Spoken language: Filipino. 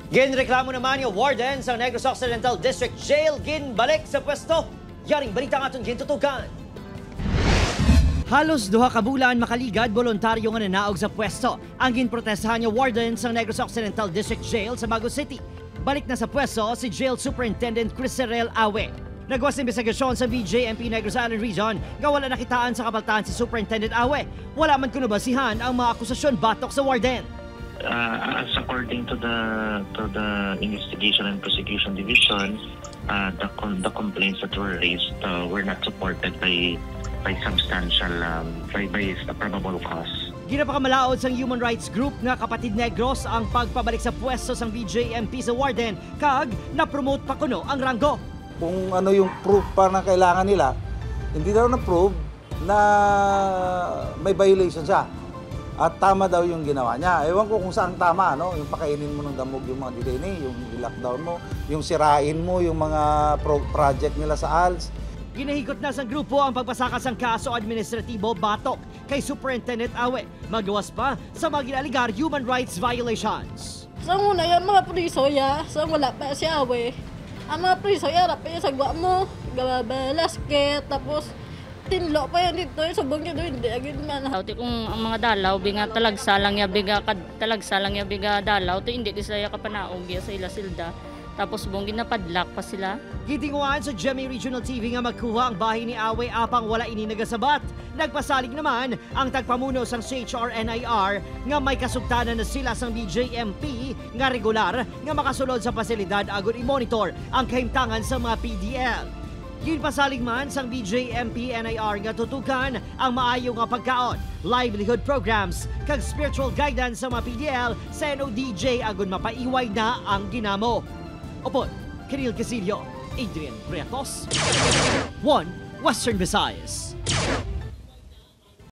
Ginreklamo naman yung warden sa Negros Occidental District Jail ginbalik sa pwesto. Yaring balita nga itong gintutukan. Halos duha ka bulan makaligad voluntaryo nga nanaog sa pwesto. Ang ginprotestahan yung warden sa Negros Occidental District Jail sa Bago City. Balik na sa pwesto si Jail Superintendent Crisarel Awe. Nagwas investigasyon sa BJMP Negros Island Region nga wala nakitaan sa kabaltaan si Superintendent Awe. Wala man kuno basihan ang mga akusasyon batok sa warden. As according to the Investigation and Prosecution Division, the complaints that were raised were not supported by substantial by a probable cause. Ginapakamalaod sang human rights group nga Kapatid Negros ang pagpabalik sa pwesto sang BJMP sa warden kag na-promote pa kuno ang ranggo. Kung ano yung proof pa na kailangan nila, hindi daw na-prove na may violation siya. At tama daw yung ginawa niya. Ewan ko kung saan tama, no? Yung pakainin mo ng damog yung mga detainee, yung lockdown mo, yung sirain mo yung mga project nila sa ALS. Ginahigot na sa grupo ang pagpasakas ng kaso administratibo batok kay Superintendent Awe. Magawas pa sa mga ginaligar human rights violations. Sa una, yung mga priso, sa wala pa si Awe. Ang mga priso, harap pa yung sagwa mo, gabalasket, tapos tinlo pa yan dito, yung subong nyo doon, hindi agad man. Tauti kung ang mga dalaw, binga talagsalang ya biga dalaw, to hindi sila kapanaog ya sa ila silda. Tapos buong ginapadlak pa sila. Gitinguan sa GMA Regional TV nga magkuha ang bahay ni Awe apang wala ini nagasabat. Nagpasalig naman ang tagpamuno sang CHRNIR nga may kasugtanan na sila sang BJMP nga regular nga makasulod sa pasilidad agud i-monitor ang kahimtangan sa mga PDL. Ginpasalig man sang BJMP NIR nga tutukan ang maayo nga pagkaon, livelihood programs, kag spiritual guidance sa mga PDL sa NODJ agud mapaiway na ang ginamo. Opon, Kiril Casillo, Adrian Bretos, 1 Western Visayas.